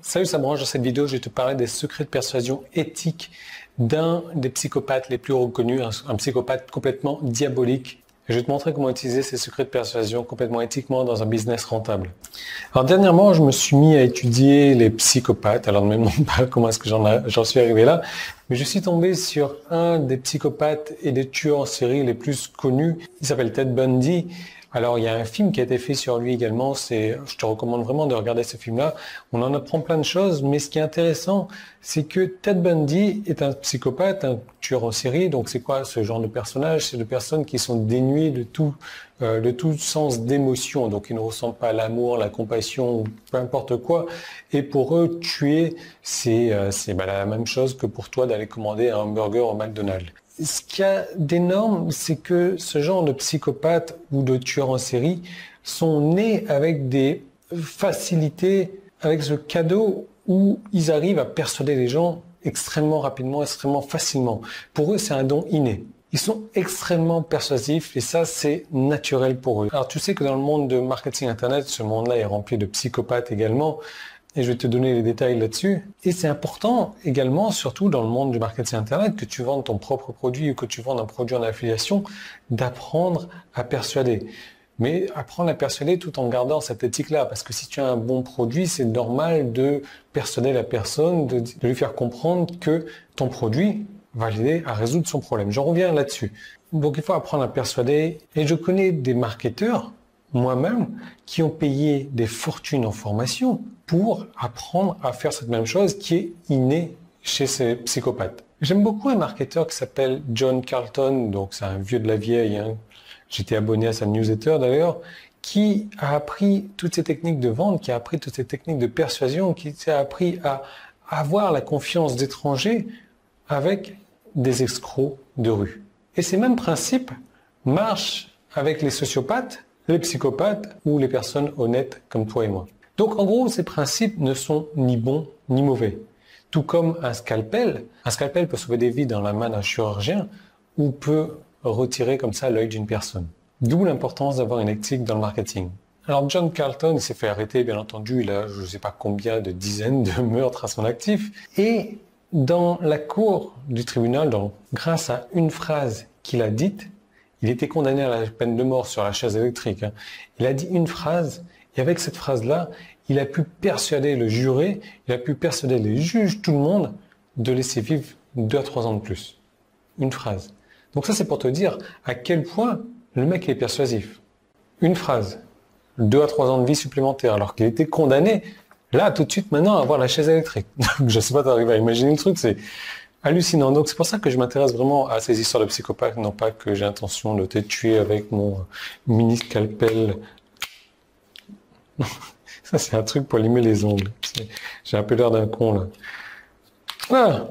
Salut, ça branche. Dans cette vidéo, je vais te parler des secrets de persuasion éthique d'un des psychopathes les plus reconnus, un psychopathe complètement diabolique. Et je vais te montrer comment utiliser ces secrets de persuasion complètement éthiquement dans un business rentable. Alors dernièrement, je me suis mis à étudier les psychopathes. Alors ne me demande pas comment est-ce que j'en suis arrivé là, mais je suis tombé sur un des psychopathes et des tueurs en série les plus connus. Il s'appelle Ted Bundy. Alors, il y a un film qui a été fait sur lui également. Je te recommande vraiment de regarder ce film-là. On en apprend plein de choses, mais ce qui est intéressant, c'est que Ted Bundy est un psychopathe, un tueur en série. Donc, c'est quoi ce genre de personnage? C'est des personnes qui sont dénuées de tout sens d'émotion. Donc, ils ne ressentent pas l'amour, la compassion, ou peu importe quoi. Et pour eux, tuer, c'est la même chose que pour toi d'aller commander un hamburger au McDonald's. Ce qu'il y a d'énorme, c'est que ce genre de psychopathes ou de tueurs en série sont nés avec des facilités, avec ce cadeau où ils arrivent à persuader les gens extrêmement rapidement, extrêmement facilement. Pour eux, c'est un don inné. Ils sont extrêmement persuasifs et ça, c'est naturel pour eux. Alors, tu sais que dans le monde de marketing Internet, ce monde-là est rempli de psychopathes également. Et je vais te donner les détails là-dessus. Et c'est important également, surtout dans le monde du marketing Internet, que tu vendes ton propre produit ou que tu vendes un produit en affiliation, d'apprendre à persuader. Mais apprendre à persuader tout en gardant cette éthique-là. Parce que si tu as un bon produit, c'est normal de persuader la personne, de lui faire comprendre que ton produit va l'aider à résoudre son problème. J'en reviens là-dessus. Donc il faut apprendre à persuader. Et je connais des marketeurs, moi-même, qui ont payé des fortunes en formation pour apprendre à faire cette même chose qui est innée chez ces psychopathes. J'aime beaucoup un marketeur qui s'appelle John Carlton, donc c'est un vieux de la vieille, hein. J'étais abonné à sa newsletter d'ailleurs, qui a appris toutes ces techniques de vente, qui a appris toutes ces techniques de persuasion, qui a appris à avoir la confiance d'étrangers avec des escrocs de rue. Et ces mêmes principes marchent avec les sociopathes, les psychopathes ou les personnes honnêtes comme toi et moi. Donc en gros, ces principes ne sont ni bons ni mauvais. Tout comme un scalpel peut sauver des vies dans la main d'un chirurgien ou peut retirer comme ça l'œil d'une personne. D'où l'importance d'avoir une éthique dans le marketing. Alors John Carlton, il s'est fait arrêter, bien entendu, il a je ne sais pas combien de dizaines de meurtres à son actif. Et dans la cour du tribunal, grâce à une phrase qu'il a dite, il était condamné à la peine de mort sur la chaise électrique. Il a dit une phrase, et avec cette phrase-là, il a pu persuader le juré, il a pu persuader les juges, tout le monde, de laisser vivre 2 à 3 ans de plus. Une phrase. Donc ça, c'est pour te dire à quel point le mec est persuasif. Une phrase. 2 à 3 ans de vie supplémentaire, alors qu'il était condamné, là, tout de suite, maintenant, à avoir la chaise électrique. Donc, je sais pas, t'arrives à imaginer le truc, c'est hallucinant. Donc c'est pour ça que je m'intéresse vraiment à ces histoires de psychopathes, non pas que j'ai l'intention de te tuer avec mon mini scalpel. Ça c'est un truc pour limer les ongles. J'ai un peu l'air d'un con là. Ah.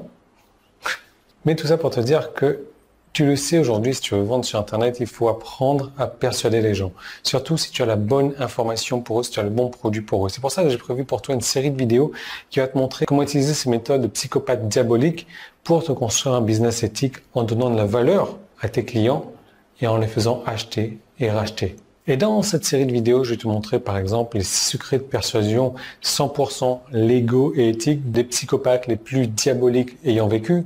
Mais tout ça pour te dire que tu le sais aujourd'hui, si tu veux vendre sur Internet, il faut apprendre à persuader les gens. Surtout si tu as la bonne information pour eux, si tu as le bon produit pour eux. C'est pour ça que j'ai prévu pour toi une série de vidéos qui va te montrer comment utiliser ces méthodes de psychopathes diaboliques pour te construire un business éthique en donnant de la valeur à tes clients et en les faisant acheter et racheter. Et dans cette série de vidéos, je vais te montrer par exemple les 6 secrets de persuasion 100% légaux et éthiques des psychopathes les plus diaboliques ayant vécu.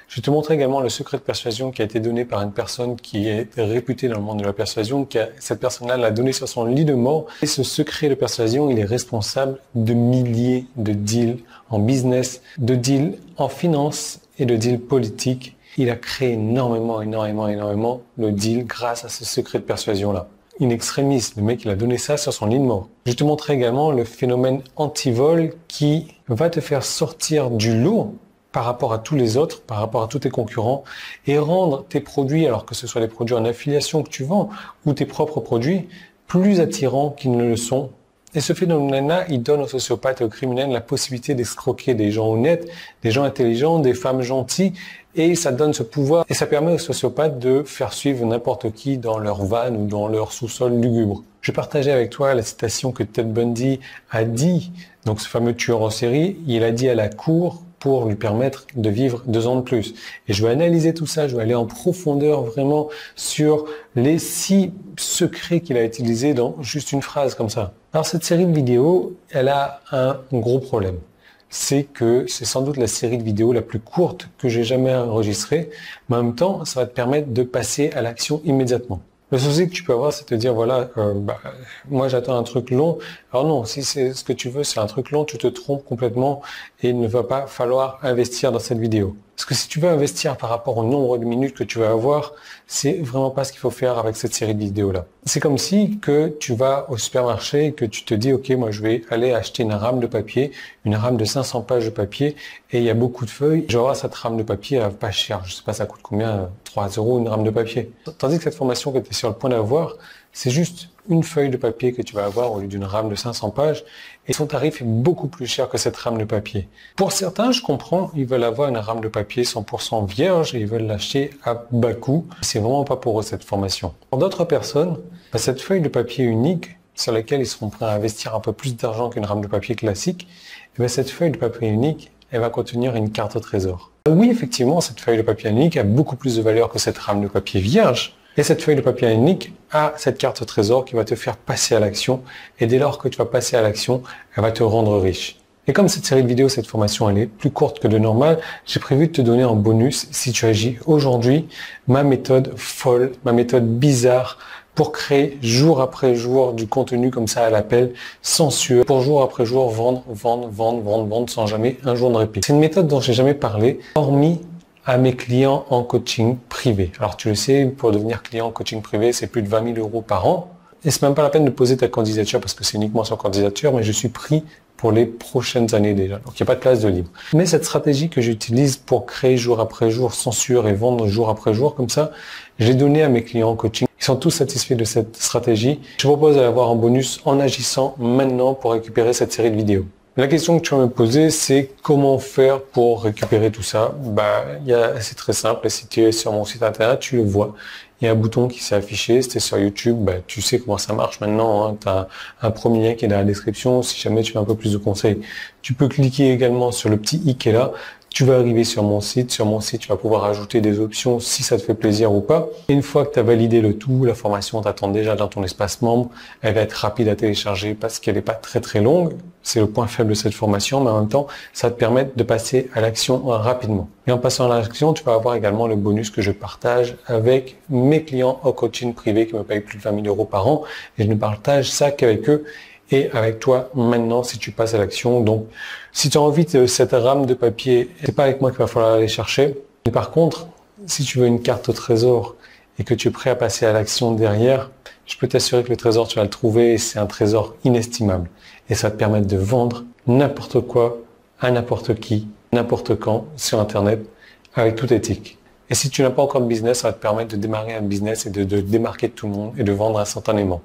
Je vais te montrer également le secret de persuasion qui a été donné par une personne qui est réputée dans le monde de la persuasion. Cette personne-là l'a donné sur son lit de mort. Et ce secret de persuasion, il est responsable de milliers de deals en business, de deals en finance et de deals politiques. Il a créé énormément de deals grâce à ce secret de persuasion-là. In extremis, le mec il a donné ça sur son lit de mort. Je vais te montrer également le phénomène anti-vol qui va te faire sortir du lot par rapport à tous les autres, par rapport à tous tes concurrents, et rendre tes produits, alors que ce soit les produits en affiliation que tu vends, ou tes propres produits, plus attirants qu'ils ne le sont. Et ce phénomène-là, il donne aux sociopathes et aux criminels la possibilité d'escroquer des gens honnêtes, des gens intelligents, des femmes gentilles, et ça donne ce pouvoir, et ça permet aux sociopathes de faire suivre n'importe qui dans leur van ou dans leur sous-sol lugubre. Je vais partager avec toi la citation que Ted Bundy a dit, donc ce fameux tueur en série, il a dit à la cour, pour lui permettre de vivre 2 ans de plus. Et je vais analyser tout ça, je vais aller en profondeur vraiment sur les 6 secrets qu'il a utilisés dans juste une phrase comme ça. Alors cette série de vidéos, elle a un gros problème. c'est que c'est sans doute la série de vidéos la plus courte que j'ai jamais enregistrée, mais en même temps, ça va te permettre de passer à l'action immédiatement. Le souci que tu peux avoir, c'est de te dire, voilà, moi j'attends un truc long. Alors non, si c'est ce que tu veux, c'est un truc long, tu te trompes complètement et il ne va pas falloir investir dans cette vidéo. Parce que si tu veux investir par rapport au nombre de minutes que tu vas avoir, c'est vraiment pas ce qu'il faut faire avec cette série de vidéos-là. C'est comme si que tu vas au supermarché et que tu te dis, ok, moi je vais aller acheter une rame de papier, une rame de 500 pages de papier, et il y a beaucoup de feuilles. Je vais avoir cette rame de papier pas cher, je sais pas ça coûte combien, 3 € une rame de papier. Tandis que cette formation que tu es sur le point d'avoir, c'est juste une feuille de papier que tu vas avoir au lieu d'une rame de 500 pages et son tarif est beaucoup plus cher que cette rame de papier. Pour certains, je comprends, ils veulent avoir une rame de papier 100% vierge et ils veulent l'acheter à bas coût. C'est vraiment pas pour eux cette formation. Pour d'autres personnes, cette feuille de papier unique sur laquelle ils seront prêts à investir un peu plus d'argent qu'une rame de papier classique, cette feuille de papier unique, elle va contenir une carte au trésor. Oui, effectivement, cette feuille de papier unique a beaucoup plus de valeur que cette rame de papier vierge. Et cette feuille de papier unique a cette carte au trésor qui va te faire passer à l'action. Et dès lors que tu vas passer à l'action, elle va te rendre riche. Et comme cette série de vidéos, cette formation, elle est plus courte que de normal, j'ai prévu de te donner en bonus, si tu agis aujourd'hui, ma méthode folle, ma méthode bizarre pour créer jour après jour du contenu comme ça à l'appel, sans sueur, pour jour après jour vendre sans jamais un jour de répit. C'est une méthode dont j'ai jamais parlé, hormis à mes clients en coaching privé. Alors tu le sais, pour devenir client en coaching privé, c'est plus de 20 000 € par an. Et c'est même pas la peine de poser ta candidature parce que c'est uniquement sur candidature, mais je suis pris pour les prochaines années déjà. Donc il n'y a pas de place de libre. Mais cette stratégie que j'utilise pour créer jour après jour sans sueur et vendre jour après jour comme ça, j'ai donné à mes clients en coaching. Ils sont tous satisfaits de cette stratégie. Je vous propose d'avoir en bonus en agissant maintenant pour récupérer cette série de vidéos. La question que tu vas me poser, c'est comment faire pour récupérer tout ça. C'est très simple. Si tu es sur mon site internet, tu le vois. Il y a un bouton qui s'est affiché. Si tu es sur YouTube, tu sais comment ça marche maintenant. Hein. Tu as un premier lien qui est dans la description. Si jamais tu veux un peu plus de conseils, tu peux cliquer également sur le petit i qui est là. Tu vas arriver sur mon site. Sur mon site, tu vas pouvoir ajouter des options si ça te fait plaisir ou pas. Et une fois que tu as validé le tout, la formation t'attend déjà dans ton espace membre. Elle va être rapide à télécharger parce qu'elle n'est pas très très longue. C'est le point faible de cette formation, mais en même temps, ça va te permettre de passer à l'action rapidement. Et en passant à l'action, tu vas avoir également le bonus que je partage avec mes clients en coaching privé qui me payent plus de 20 000 € par an. Et je ne partage ça qu'avec eux et avec toi maintenant si tu passes à l'action. Donc, si tu as envie de cette rame de papier, c'est pas avec moi qu'il va falloir aller chercher. Mais par contre, si tu veux une carte au trésor et que tu es prêt à passer à l'action derrière, je peux t'assurer que le trésor, tu vas le trouver et c'est un trésor inestimable. Et ça va te permettre de vendre n'importe quoi à n'importe qui, n'importe quand sur Internet avec toute éthique. Et si tu n'as pas encore de business, ça va te permettre de démarrer un business et de démarquer de tout le monde et de vendre instantanément.